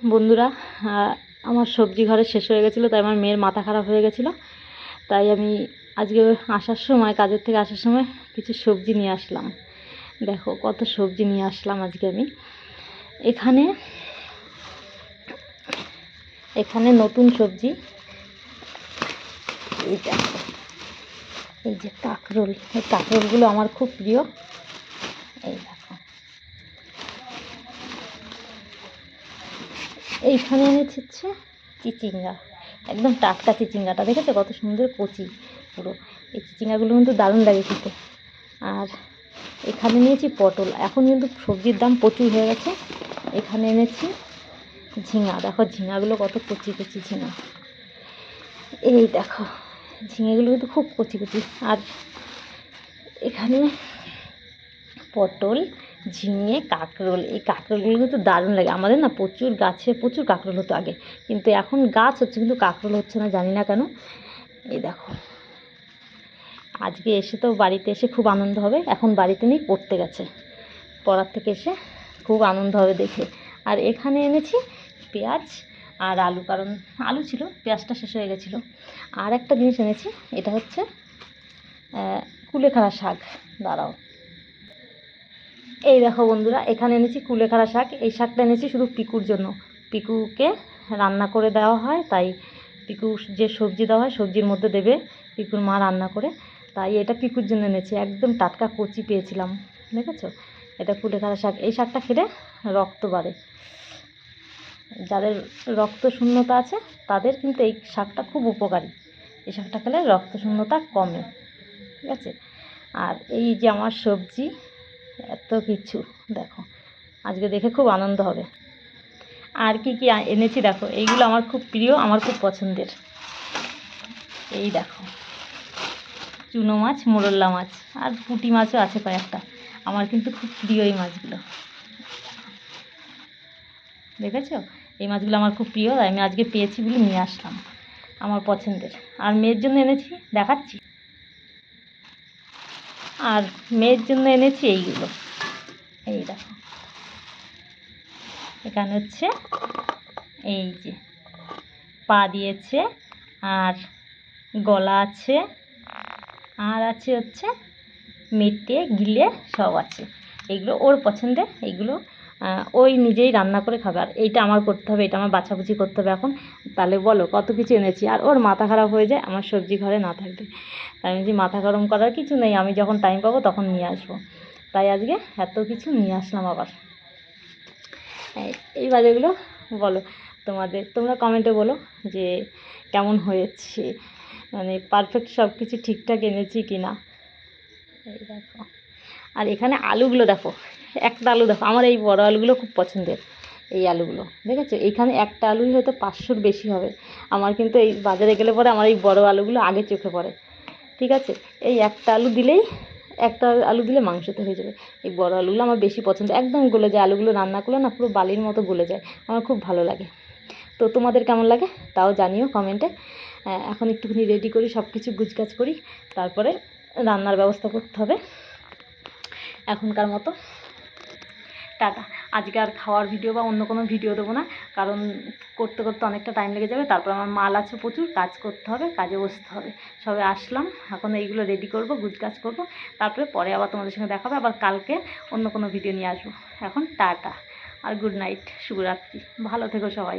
বন্ধুরা, আমার সবজি ঘরে শেষ হয়ে গেছিলো, তাই আমার মেয়ের মাথা খারাপ হয়ে গেছিলো। তাই আমি আজকে আসার সময়, কাজের থেকে আসার সময় কিছু সবজি নিয়ে আসলাম। দেখো কত সবজি নিয়ে আসলাম আজকে আমি। এখানে নতুন সবজি, এই দেখো, এই যে কাঁকরোল। এই কাঁকরোলগুলো আমার খুব প্রিয়। এই দেখো, এইখানে এনেছি হচ্ছে চিচিঙ্গা, একদম টাটকা চিচিঙ্গাটা। দেখেছো কত সুন্দর কচি পুরো। এই চিচিঙ্গাগুলো কিন্তু দারুণ লাগে খেতে। আর এখানে নিয়েছি পটল। এখন কিন্তু সবজির দাম প্রচুর হয়ে গেছে। এখানে এনেছি ঝিঙা। দেখো ঝিঙাগুলো কত কচি কচি ঝিঙা। এই দেখো, ঝিঙেগুলো কিন্তু খুব কচি কচি। আর এখানে পটল, ঝিঙে, কাঁকরোল। এই কাঁকরোলগুলো কিন্তু দারুণ লাগে। আমাদের না প্রচুর গাছে প্রচুর কাঁকরোল হতো আগে, কিন্তু এখন গাছ হচ্ছে কিন্তু কাঁকরোল হচ্ছে না, জানি না কেন। এই দেখো, আজকে এসে তো বাড়িতে এসে খুব আনন্দ হবে। এখন বাড়িতে নেই, পড়তে গেছে, পড়ার থেকে এসে খুব আনন্দ হবে দেখে। আর এখানে এনেছি পেঁয়াজ আর আলু, কারণ আলু ছিল, পেঁয়াজটা শেষ হয়ে গেছিলো। আর একটা জিনিস এনেছি, এটা হচ্ছে কুলেখাড়া শাক। দাঁড়াও, এই দেখো বন্ধুরা, এখানে এনেছি কুলেখাড়া শাক। এই শাকটা এনেছি শুধু পিকুর জন্য। পিকুকে রান্না করে দেওয়া হয়, তাই পিকু যে সবজি দেওয়া হয় সবজির মধ্যে দেবে পিকুর মা রান্না করে, তাই এটা পিকুর জন্য এনেছি। একদম টাটকা কচি পেয়েছিলাম, দেখেছো। এটা কুলেখাড়া শাক। এই শাকটা খেলে রক্ত বাড়ে। যাদের রক্ত শূন্যতা আছে তাদের কিন্তু এই শাকটা খুব উপকারী। এই শাকটা খেলে রক্ত শূন্যতা কমে, ঠিক আছে। আর এই যে আমার সবজি, এত কিছু দেখো, আজকে দেখে খুব আনন্দ হবে। আর কি কি এনেছি দেখো, এইগুলো আমার খুব প্রিয়, আমার খুব পছন্দের। এই দেখো, চুনো মাছ, মোরলা মাছ, আর পুঁটি মাছও আছে কয়েকটা। আমার কিন্তু খুব প্রিয় এই মাছগুলো, দেখেছো। এই মাছগুলো আমার খুব প্রিয়, তাই আমি আজকে পেয়েছি বলে নিয়ে আসলাম, আমার পছন্দের। আর মেয়ের জন্য এনেছি, দেখাচ্ছি। আর মেয়ের জন্য এনেছি এইগুলো। এই দেখো, এখানে হচ্ছে এই যে পা দিয়েছে, আর গলা আছে, আর আছে হচ্ছে মেটে গিলে সব আছে। এইগুলো ওর পছন্দের, এইগুলো ওই নিজেই রান্না করে খাবে। আর এইটা আমার করতে হবে, এটা আমার বাছাবুছি করতে হবে এখন। তাহলে বলো কত কিছু এনেছি। আর ওর মাথা খারাপ হয়ে যায় আমার সবজি ঘরে না থাকবে। তাই আমি যে মাথা গরম করার কিছু নেই, আমি যখন টাইম পাবো তখন নিয়ে আসবো। তাই আজকে এত কিছু নিয়ে আসলাম আবার। এই বাজারগুলো বলো তোমরা কমেন্টে বলো যে কেমন হয়েছে, মানে পারফেক্ট সব কিছু ঠিকঠাক এনেছি কি না। এই দেখো, আর এখানে আলুগুলো দেখো, একটা আলু দেখো, আমার এই বড় আলুগুলো খুব পছন্দের। এই আলুগুলো দেখেছো, এইখানে একটা আলুই হয়তো 500-র বেশি হবে। আমার কিন্তু এই বাজারে গেলে পরে আমার এই বড় আলুগুলো আগে চোখে পড়ে, ঠিক আছে। এই একটা আলু দিলেই, একটা আলু দিলে মাংসতে হয়ে যাবে। এই বড় আলুগুলো আমার বেশি পছন্দ, একদম গলে যায়। আলুগুলো রান্না করলে না পুরো বালির মতো গলে যায়, আমার খুব ভালো লাগে। তো তোমাদের কেমন লাগে তাও জানিও কমেন্টে। এখন একটুখানি রেডি করি, সব কিছু গুছগাছ করি, তারপরে রান্নার ব্যবস্থা করতে হবে। এখনকার মতো টাটা। আজকে আর খাওয়ার ভিডিও বা অন্য কোনো ভিডিও দেবো না, কারণ করতে করতে অনেকটা টাইম লেগে যাবে। তারপর আমার মাল আছে প্রচুর, কাজ করতে হবে, কাজে বসতে হবে। সবে আসলাম, এখন এইগুলো রেডি করব, গুছগাছ করব, তারপরে পরে আবার তোমাদের সঙ্গে দেখা হবে। আবার কালকে অন্য কোনো ভিডিও নিয়ে আসবো। এখন টাটা আর গুড নাইট, শুভরাত্রি, ভালো থেকো সবাই।